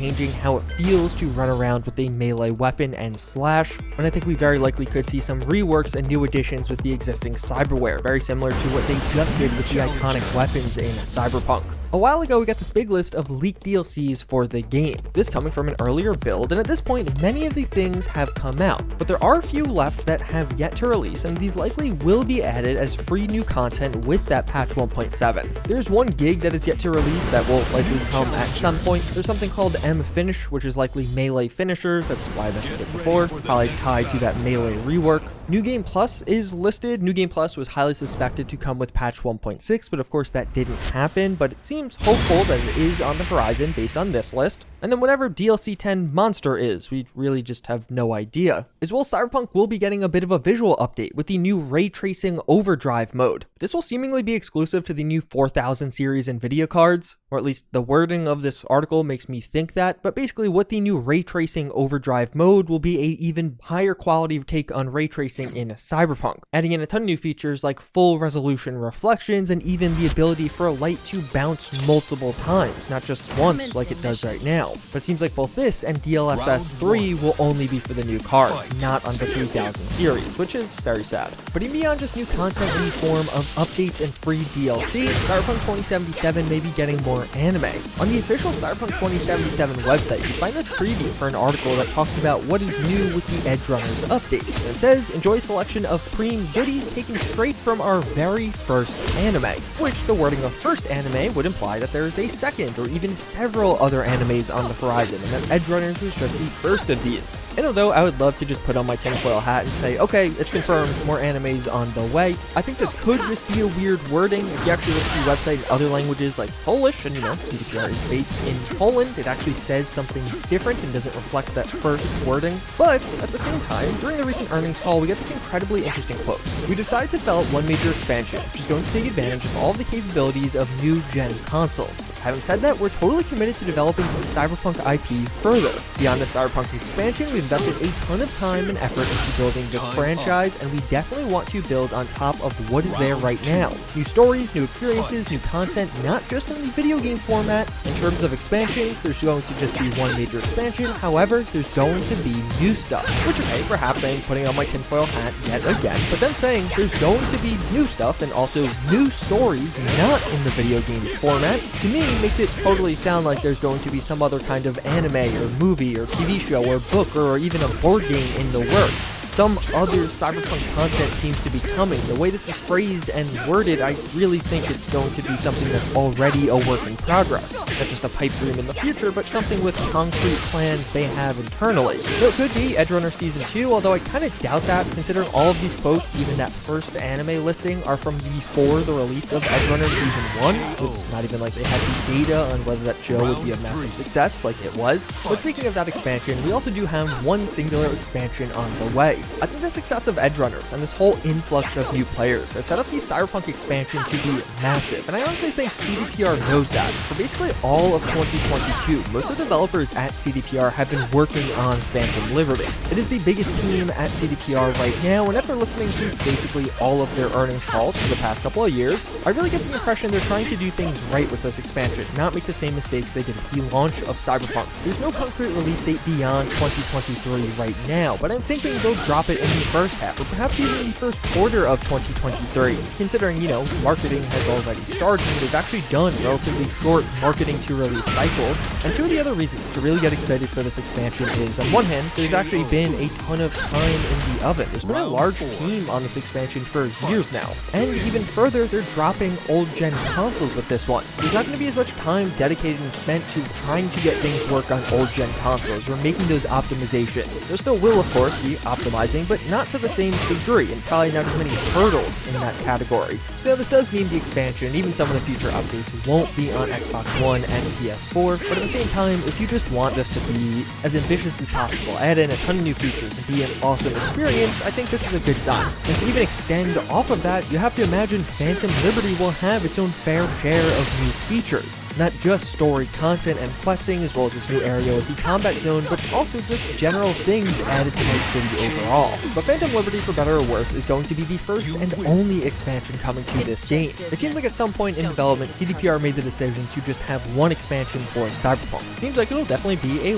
changing how it feels to run around with a melee weapon and slash, and I think we very likely could see some reworks and new additions with the existing cyberware, very similar to what they just did with the iconic weapons in Cyberpunk. A while ago, we got this big list of leaked DLCs for the game, this coming from an earlier build, and at this point, many of the things have come out, but there are a few left that have yet to release, and these likely will be added as free new content with that patch 1.7. There's 1 gig that is yet to release that will likely come at some point. There's something called M-Finish, which is likely melee finishers, that's why I mentioned it before, probably tied to that melee rework. New Game Plus is listed. New Game Plus was highly suspected to come with patch 1.6, but of course that didn't happen, but it seems hopeful that it is on the horizon based on this list. And then whatever DLC 10 monster is, we really just have no idea. As well, Cyberpunk will be getting a bit of a visual update with the new ray tracing overdrive mode. This will seemingly be exclusive to the new 4000 series Nvidia cards, or at least the wording of this article makes me think that, but basically what the new ray tracing overdrive mode will be a even higher quality take on ray tracing in Cyberpunk, adding in a ton of new features like full resolution reflections and even the ability for a light to bounce multiple times, not just once like it does right now. But it seems like both this and DLSS 3 will only be for the new cards, not on the 3000 series, which is very sad. But even beyond just new content in the form of updates and free DLC, Cyberpunk 2077 may be getting more anime. On the official Cyberpunk 2077 website, you find this preview for an article that talks about what is new with the Edge Runners update. And it says, enjoy a selection of preem goodies taken straight from our very first anime, which the wording of first anime would imply that there is a second or even several other animes on the horizon, and that Edge Runners was just the first of these. And although I would love to just put on my tinfoil hat and say, okay, it's confirmed, more animes on the way, I think this could just be a weird wording. If you actually look at the website in other languages like Polish, and CDPR is based in Poland, it actually says something different and doesn't reflect that first wording. But at the same time, during the recent earnings call, we got this incredibly interesting quote. We decided to develop one major expansion, which is going to take advantage of all of the capabilities of new-gen consoles. Having said that, we're totally committed to developing the Cyberpunk IP further. Beyond the Cyberpunk expansion, we invested a ton of time and effort into building this franchise, and we definitely want to build on top of what is there right now. New stories, new experiences, new content, not just in the video game format. In terms of expansions, there's going to just be one major expansion. However, there's going to be new stuff, which, okay, perhaps I am putting on my tinfoil hat yet again, but then saying there's going to be new stuff and also new stories not in the video game format, to me, makes it totally sound like there's going to be some other kind of anime or movie or TV show or book or even a board game in the works. Some other Cyberpunk content seems to be coming. The way this is phrased and worded, I really think it's going to be something that's already a work in progress. Not just a pipe dream in the future, but something with concrete plans they have internally. So it could be Edge Runner Season 2, although I kind of doubt that, considering all of these quotes, even that first anime listing, are from before the release of Edge Runner Season 1. It's not even like they had the data on whether that show would be a massive success like it was. But speaking of that expansion, we also do have one singular expansion on the way. I think the success of Edge Runners and this whole influx of new players has set up the Cyberpunk expansion to be massive, and I honestly think CDPR knows that. For basically all of 2022, most of the developers at CDPR have been working on Phantom Liberty. It is the biggest team at CDPR right now, and after listening to basically all of their earnings calls for the past couple of years, I really get the impression they're trying to do things right with this expansion, not make the same mistakes they did at the launch of Cyberpunk. There's no concrete release date beyond 2023 right now, but I'm thinking they'll drop it in the first half, or perhaps even in the first quarter of 2023. Considering, marketing has already started, and they've actually done relatively short marketing to release cycles. And two of the other reasons to really get excited for this expansion is, on one hand, there's actually been a ton of time in the oven. There's been a large team on this expansion for years now. And even further, they're dropping old-gen consoles with this one. There's not going to be as much time dedicated and spent to trying to get things work on old-gen consoles, or making those optimizations. There still will, of course, be optimizing, but not to the same degree, and probably not as many hurdles in that category. So now this does mean the expansion, and even some of the future updates, won't be on Xbox One and PS4, but at the same time, if you just want this to be as ambitious as possible, add in a ton of new features, and be an awesome experience, I think this is a good sign. And to even extend off of that, you have to imagine Phantom Liberty will have its own fair share of new features. Not just story content and questing, as well as this new area with the combat zone, but also just general things added to Night City overall. But Phantom Liberty, for better or worse, is going to be the first and only expansion coming to this game. It seems like at some point in development, CDPR made the decision to just have one expansion for Cyberpunk. It seems like it'll definitely be a